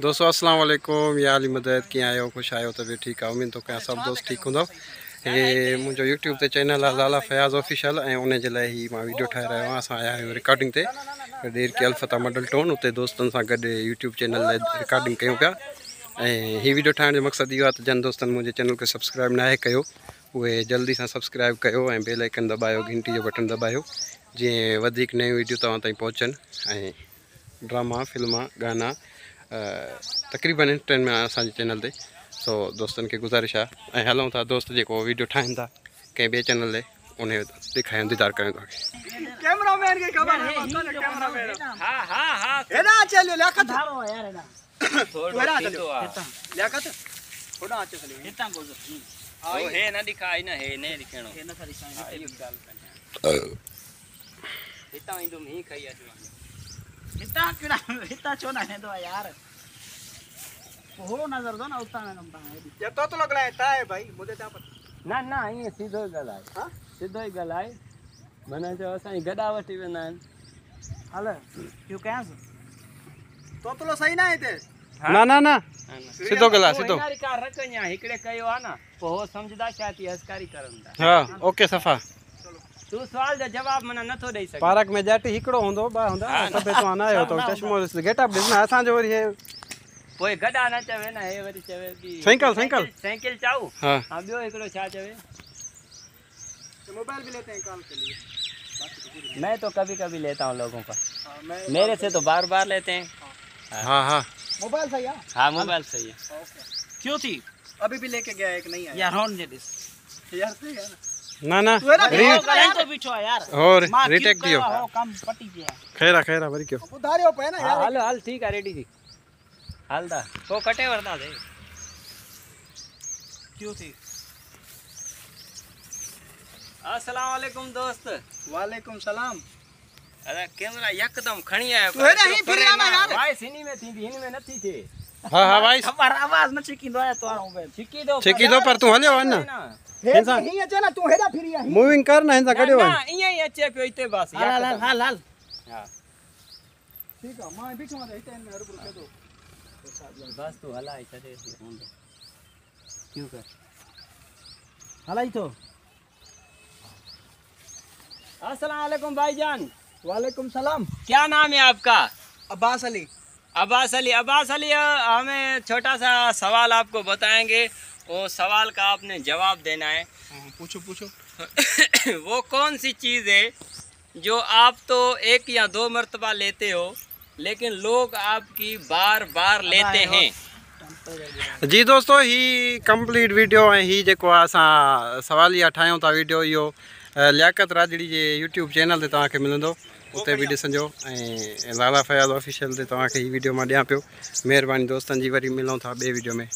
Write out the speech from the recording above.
दोस्तों अस्सलाम वालेकुम या अली मदद कीअं आहियो ख़ुशि आहियो तबियत ठीकु आहे उमेद थो कयां सभु दोस्त ठीकु हूंदो। हे मुंहिंजो यूट्यूब ते चैनल आहे लाला फयाज़ ऑफिशियल ऐं उन जे लाइ ही मां वीडियो ठाहे रहियो आहियां। असां आया आहियूं रिकॉर्डिंग ते ॾेर की अलफता मॉडल टाउन उते दोस्तनि सां गॾु यूट्यूब चैनल लाइ रिकॉर्डिंग कयूं पिया ऐं हीअ वीडियो ठाहिण जो मक़सदु इहो आहे त जन दोस्तनि मुंहिंजे चैनल खे सब्सक्राइब न आहे कयो उहे जल्दी सां सब्सक्राइब कयो ऐं बेल आइकन दॿायो घंटी जो बटन दॿायो जीअं वधीक नयूं वीडियो तव्हां ताईं पहुचनि ऐं ड्रामा फिल्मा गाना तक़रीबन इंस्टेंट में असांजे चैनल ते। सो दोस्तनि खे गुज़ारिश आहे ऐं हलूं था दोस्त जेको वीडियो ठाहिनि था कंहिं ॿिए चैनल ते उन ॾेखारियूं दीदार कयूं तव्हांखे। कैमरामैन के खबर है कैमरामैन हां हां हां है ना चलो लियाकत धारो यार है ना थोड़ा चलो लियाकत थोड़ा आचे चले इतना को ओ है ना दिखाई ना है ने दिखणो है ना सारी साइन इतना इंदो ही खाई आज इतना किड़ा इतना चोना है दो यार हो नजर दो ना उतना नंबर है ये तो लग रहा है भाई मुझे क्या पता ना ना ये सीधो गलाय हां सीधो ही गलाय मने जो असाई गडा वठी वेना हाले क्यों कहां तो सही ना है ते ना ना ना सीधो गला सीधो हमारी कार रखन्या हिकड़े कयो आ ना तो हो समझदा छाती हसकारी करंदा हां ओके सफा तू सवाल जो जवाब मने नथो देई सके पार्क में जाटी हिकड़ो हुंदो बा हुंदा सबे तो आना आयो तो चश्मो गेटअप ॾिसना असां जो वरी है कोई गडा न चवे ना हे वरी चवे की साइकिल साइकिल चाऊ हां हां बियो एकड़ो छा चवे तो मोबाइल भी लेते हैं काम के लिए मैं तो कभी कभी लेता हूं लोगों का मेरे से तो बार बार लेते हैं। हां हां मोबाइल सही है हां मोबाइल सही है क्यों थी अभी भी लेके गया एक नहीं आया यार होन दे दिस यार सही है ना ना तो बिठो यार और रीटेक दियो हो कम पटी गया खैरा वरी क्यों उधारियो पे ना यार हाल हाल ठीक है रेडी थी हाल दा तो कटे वरदा दे क्यों थी। अस्सलाम वालेकुम दोस्त। वालेकुम सलाम। अरे कैमरा एकदम खणी आयो तू हेडा ही फिर आना यार भाई सिनी में थी हिन में नथी थे हां भाई हमार आवाज न छिकी दो तो मोबाइल छिकी दो पर तू हलियो वञ हेसा ही अचे ना तू हेडा फिरी आ मूविंग कर ना हिंसा कडियो ना इया ही अचे पे इते बस हाल हाल हाल हां ठीक है मैं बीच में रहते हैं हर के दो बस तू हलाई चले क्यों कर हलाई तो। अस्सलाम वालेकुम भाईजान। वालेकुम सलाम। क्या नाम है आपका? अब्बास अली। अब्बास अली हमें छोटा सा सवाल आपको बताएंगे वो सवाल का आपने जवाब देना है। पूछो वो कौन सी चीज़ है जो आप तो एक या दो मर्तबा लेते हो लेकिन लोग आपकी बार बार लेते हैं। जी दोस्तों ही कंप्लीट वीडियो ऐं ही जेको आहे असां सवालिया ठाहियूं था वीडियो इहो लियाकत राजड़ी जे यूट्यूब चैनल ते तव्हांखे मिलंदो उते बि ॾिसंजो ऐं लाला फयाज़ ऑफिशियल ते तव्हांखे ही वीडियो मां ॾियां पियो। महिरबानी दोस्तनि जी वरी मिलूं था ॿिए वीडियो में।